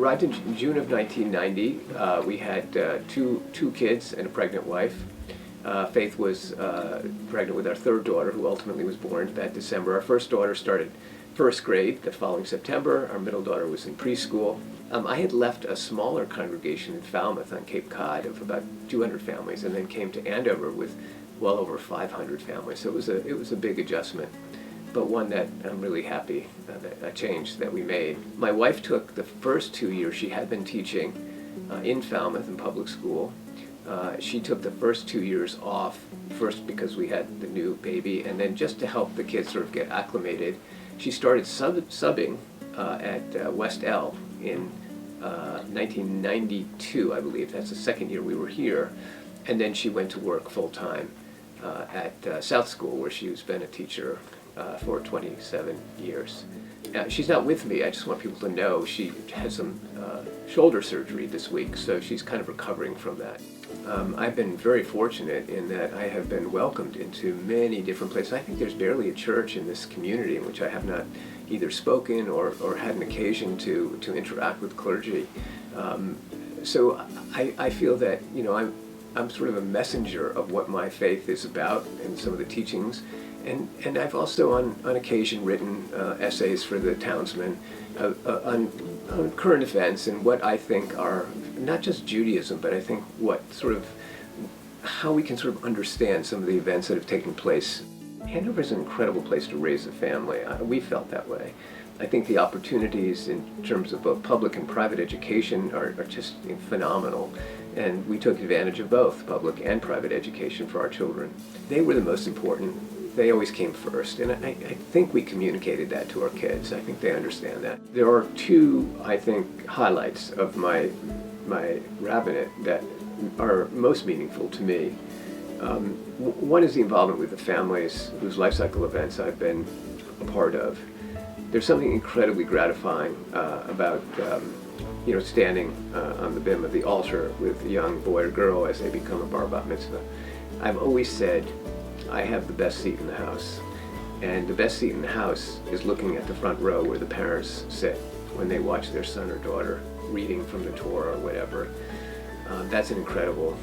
arrived in June of 1990. We had two kids and a pregnant wife. Faith was pregnant with our third daughter, who ultimately was born that December. Our first daughter started first grade the following September. Our middle daughter was in preschool. I had left a smaller congregation in Falmouth on Cape Cod of about 200 families, and then came to Andover with well over 500 families. So it was a big adjustment, but one that I'm really happy, a change that we made. My wife took the first 2 years she had been teaching in Falmouth in public school. She took the first 2 years off, first because we had the new baby, and then just to help the kids sort of get acclimated, she started subbing at West L in 1992, I believe. That's the second year we were here. And then she went to work full-time at South School, where she's been a teacher for 27 years. She's not with me. I just want people to know she had some shoulder surgery this week, so she's kind of recovering from that. I've been very fortunate in that I have been welcomed into many different places. I think there's barely a church in this community in which I have not either spoken or had an occasion to interact with clergy. So I feel that, you know, I'm sort of a messenger of what my faith is about and some of the teachings. And I've also on occasion written essays for the Townsmen on current events and what I think are not just Judaism, but I think how we can sort of understand some of the events that have taken place. Andover is an incredible place to raise a family. We felt that way. I think the opportunities in terms of both public and private education are just phenomenal. And we took advantage of both public and private education for our children. They were the most important. They always came first. And I think we communicated that to our kids. I think they understand that. There are two, I think, highlights of my rabbinate that are most meaningful to me. One is the involvement with the families whose life cycle events I've been a part of. There's something incredibly gratifying about standing on the bim of the altar with a young boy or girl as they become a bar mitzvah. I've always said I have the best seat in the house, and the best seat in the house is looking at the front row where the parents sit when they watch their son or daughter reading from the Torah or whatever. That's an incredible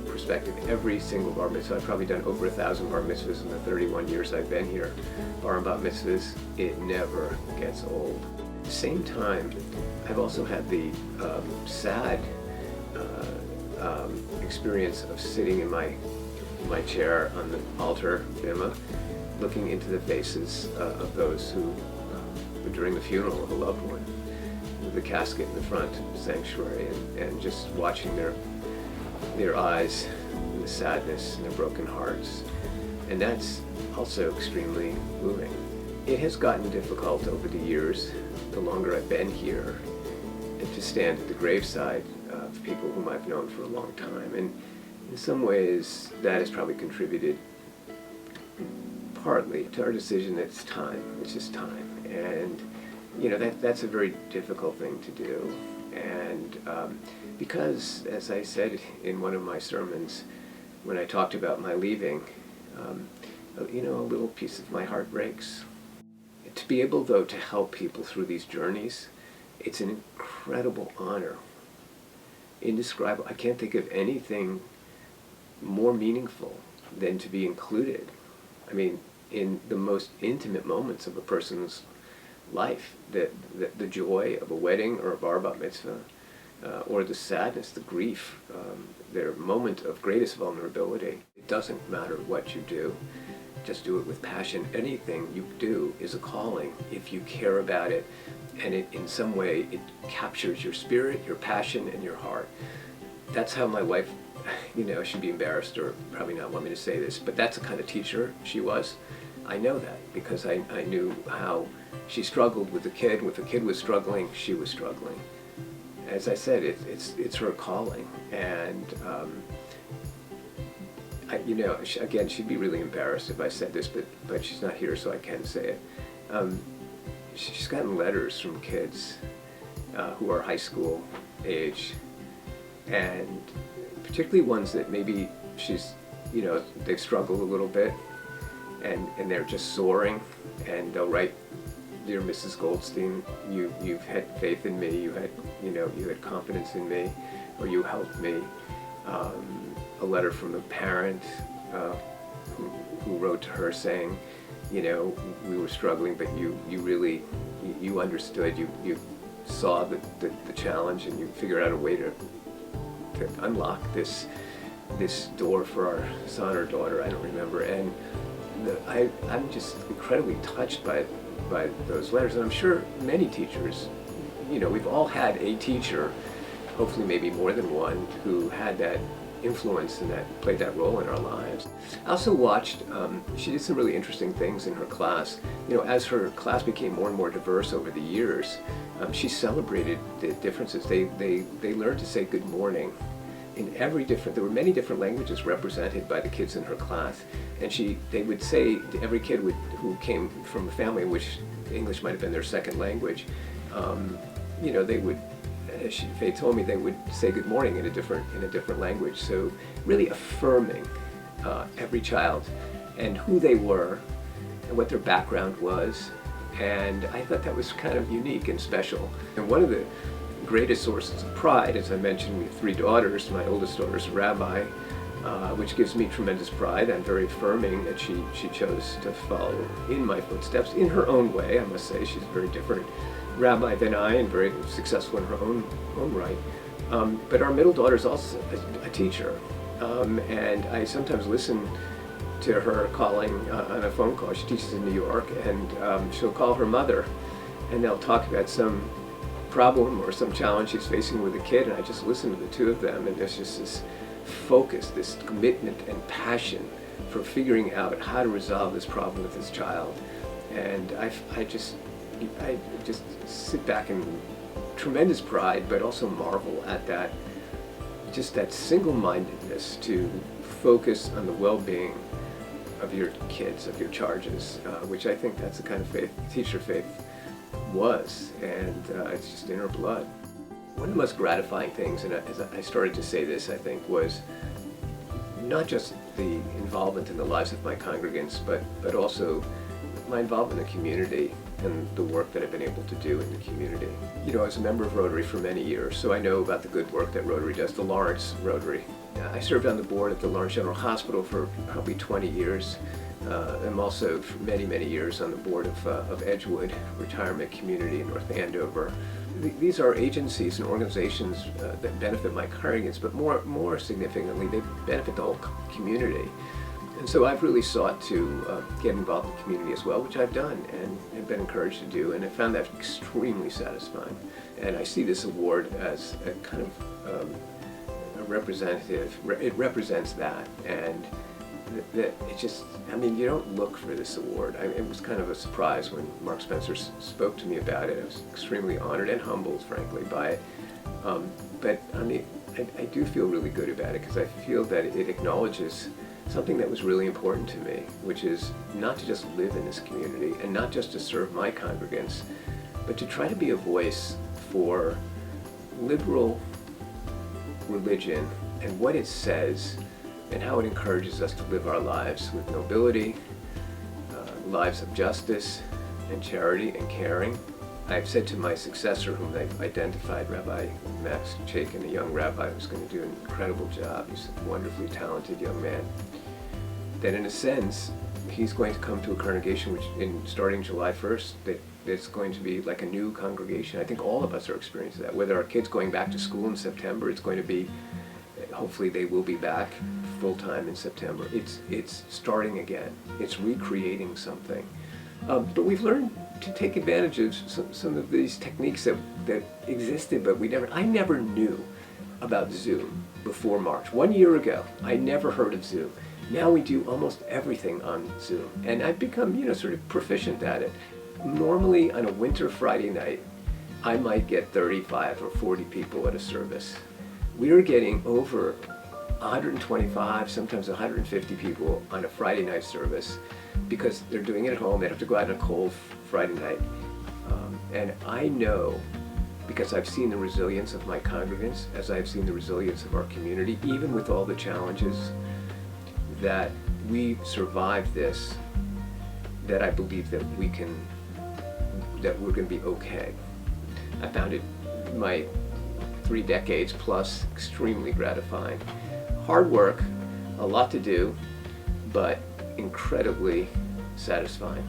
perspective. Every single bar mitzvah, I've probably done over 1,000 bar mitzvahs in the 31 years I've been here. Bar and bat mitzvahs, it never gets old. At the same time, I've also had the sad experience of sitting in my chair on the altar, bima, looking into the faces of those who, during the funeral of a loved one, with the casket in the front sanctuary, and just watching their eyes and the sadness and their broken hearts. And that's also extremely moving. It has gotten difficult over the years, the longer I've been here, to stand at the graveside of people whom I've known for a long time. And in some ways, that has probably contributed partly to our decision that it's time. It's just time. And that's a very difficult thing to do. And because, as I said in one of my sermons, when I talked about my leaving, a little piece of my heart breaks. To be able, though, to help people through these journeys, it's an incredible honor. Indescribable. I can't think of anything more meaningful than to be included. I mean, in the most intimate moments of a person's life, the joy of a wedding or a bar bat mitzvah, or the sadness, the grief, their moment of greatest vulnerability. It doesn't matter what you do, just do it with passion. Anything you do is a calling if you care about it, and in some way it captures your spirit, your passion, and your heart. That's how my wife, she'd be embarrassed or probably not want me to say this, but that's the kind of teacher she was. I know that because I knew how she struggled with the kid. If the kid was struggling, she was struggling. As I said, it's her calling, and again, she'd be really embarrassed if I said this, but she's not here, so I can say it. She's gotten letters from kids who are high school age, and particularly ones that maybe they've struggled a little bit, and they're just soaring, and they'll write dear Mrs. Goldstein, you've had faith in me, you had confidence in me, or you helped me. A letter from a parent who wrote to her saying, we were struggling, but you really understood, you saw the challenge, and you figured out a way to unlock this door for our son or daughter, I don't remember. And I'm just incredibly touched by those letters, and I'm sure many teachers, we've all had a teacher, hopefully maybe more than one, who had that influence and that played that role in our lives. I also watched, she did some really interesting things in her class. As her class became more and more diverse over the years, she celebrated the differences. They learned to say good morning in there were many different languages represented by the kids in her class, and they would say to every kid who came from a family in which English might have been their second language, they would, as Faye told me, they would say good morning in a different language. So really affirming every child and who they were and what their background was, and I thought that was kind of unique and special. And one of the greatest sources of pride, as I mentioned, we have 3 daughters. My oldest daughter is a rabbi, which gives me tremendous pride. I'm very affirming that she chose to follow in my footsteps in her own way. I must say, she's a very different rabbi than I, and very successful in her own right. But our middle daughter is also a teacher, and I sometimes listen to her calling on a phone call. She teaches in New York, and she'll call her mother, and they'll talk about some problem or some challenge she's facing with a kid, and I just listen to the two of them, and there's just this focus, this commitment and passion for figuring out how to resolve this problem with this child. And I just sit back in tremendous pride, but also marvel at that single-mindedness to focus on the well-being of your kids, of your charges, which I think that's the kind of faith, teacher faith was, and it's just in her blood. One of the most gratifying things, and as I started to say this, I think, was not just the involvement in the lives of my congregants, but also my involvement in the community and the work that I've been able to do in the community. I was a member of Rotary for many years, so I know about the good work that Rotary does, the Lawrence Rotary. I served on the board at the Lawrence General Hospital for probably 20 years. I'm also for many, many years on the board of Edgewood Retirement Community in North Andover. These are agencies and organizations that benefit my congregants, but more significantly, they benefit the whole community. And so I've really sought to get involved in the community as well, which I've done and have been encouraged to do, and I found that extremely satisfying. And I see this award as a kind of a representative, it represents that, and that it just, you don't look for this award. It was kind of a surprise when Mark Spencer spoke to me about it. I was extremely honored and humbled, frankly, by it. But I do feel really good about it, because I feel that it acknowledges something that was really important to me, which is not to just live in this community and not just to serve my congregants, but to try to be a voice for liberal religion and what it says and how it encourages us to live our lives with nobility, lives of justice and charity and caring. I've said to my successor, whom they've identified, Rabbi Max Chaikin, a young rabbi who's going to do an incredible job, he's a wonderfully talented young man, that in a sense, he's going to come to a congregation which, starting July 1st, it's going to be like a new congregation. I think all of us are experiencing that. Whether our kids going back to school in September, it's going to be, hopefully they will be back full-time in September. It's starting again. It's recreating something. But we've learned to take advantage of some of these techniques that existed, but I never knew about Zoom before March. 1 year ago, I never heard of Zoom. Now we do almost everything on Zoom, and I've become, sort of proficient at it. Normally on a winter Friday night, I might get 35 or 40 people at a service. We are getting over 125, sometimes 150 people on a Friday night service because they're doing it at home. They don't have to go out on a cold Friday night. And I know, because I've seen the resilience of my congregants, as I've seen the resilience of our community, even with all the challenges, that we survived this, that I believe that we can that we're going to be okay. I found it, my 3 decades plus, extremely gratifying. Hard work, a lot to do, but incredibly satisfying.